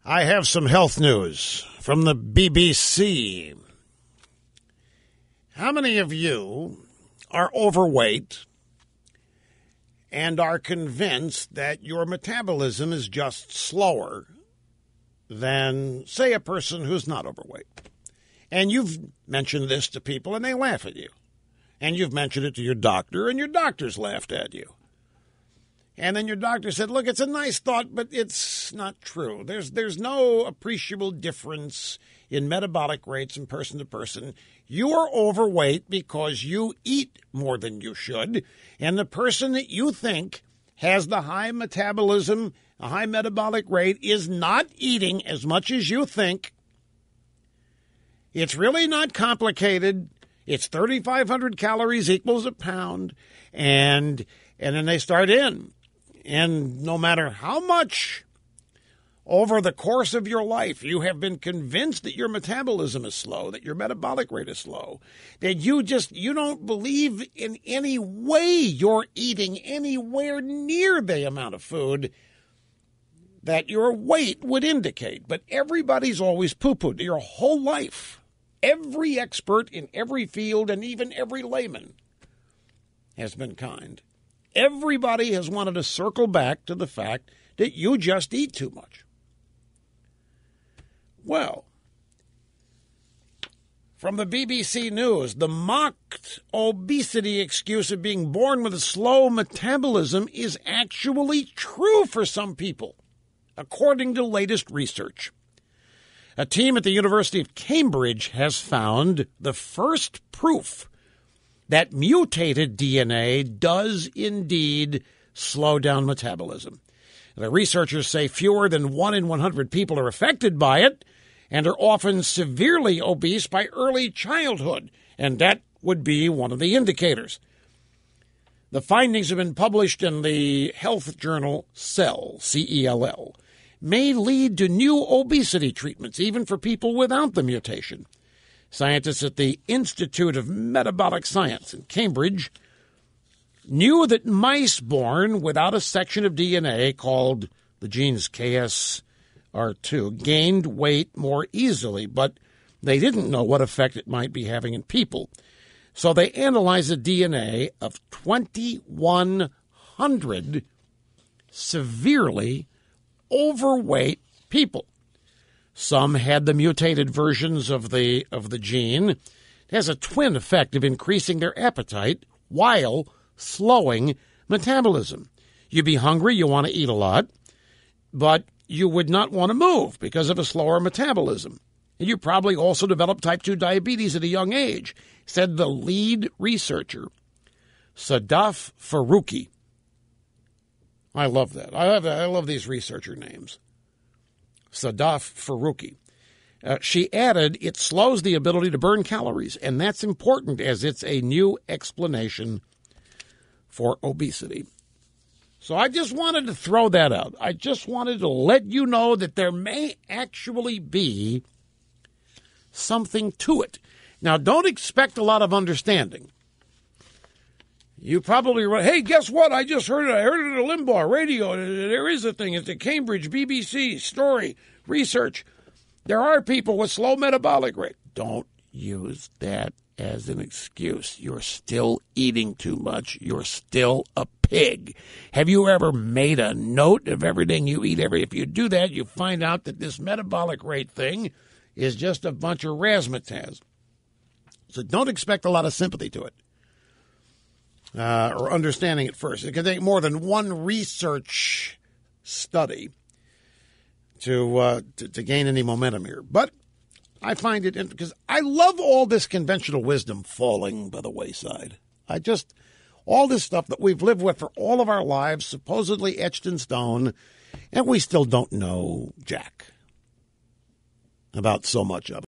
I have some health news from the BBC. How many of you are overweight and are convinced that your metabolism is just slower than, say, a person who's not overweight? And you've mentioned this to people and they laugh at you. And you've mentioned it to your doctor and your doctor's laughed at you. And then your doctor said, look, it's a nice thought, but it's not true. There's no appreciable difference in metabolic rates from person to person. You are overweight because you eat more than you should. And the person that you think has the high metabolism, a high metabolic rate, is not eating as much as you think. It's really not complicated. It's 3,500 calories equals a pound. And then they start in. And no matter how much over the course of your life you have been convinced that your metabolism is slow, that your metabolic rate is slow, that you don't believe in any way you're eating anywhere near the amount of food that your weight would indicate. But everybody's always poo-pooed your whole life. Every expert in every field and even every layman has been kind. Everybody has wanted to circle back to the fact that you just eat too much. Well, from the BBC News, the mocked obesity excuse of being born with a slow metabolism is actually true for some people, according to latest research. A team at the University of Cambridge has found the first proof that mutated DNA does indeed slow down metabolism. The researchers say fewer than 1 in 100 people are affected by it and are often severely obese by early childhood, and that would be one of the indicators. The findings have been published in the health journal Cell, C-E-L-L, may lead to new obesity treatments, even for people without the mutation. Scientists at the Institute of Metabolic Science in Cambridge knew that mice born without a section of DNA called the genes KSR2 gained weight more easily, but they didn't know what effect it might be having in people. So they analyzed the DNA of 2,100 severely overweight people. Some had the mutated versions of the gene. It has a twin effect of increasing their appetite while slowing metabolism. You'd be hungry, you want to eat a lot, but you would not want to move because of a slower metabolism. And you probably also develop type 2 diabetes at a young age, said the lead researcher, Sadaf Faruqi. I love that. I love these researcher names. Sadaf Faruqi. She added, it slows the ability to burn calories, and that's important as it's a new explanation for obesity. So I just wanted to throw that out. I just wanted to let you know that there may actually be something to it. Now, don't expect a lot of understanding. You probably, hey, guess what? I just heard it. I heard it on Limbaugh radio. There is a thing. It's a Cambridge BBC story, research. There are people with slow metabolic rate. Don't use that as an excuse. You're still eating too much. You're still a pig. Have you ever made a note of everything you eat? If you do that, you find out that this metabolic rate thing is just a bunch of razzmatazz. So don't expect a lot of sympathy to it. Or understanding it first. It can take more than one research study to gain any momentum here. But I find it interesting because I love all this conventional wisdom falling by the wayside. All this stuff that we've lived with for all of our lives, supposedly etched in stone, and we still don't know jack about so much of it.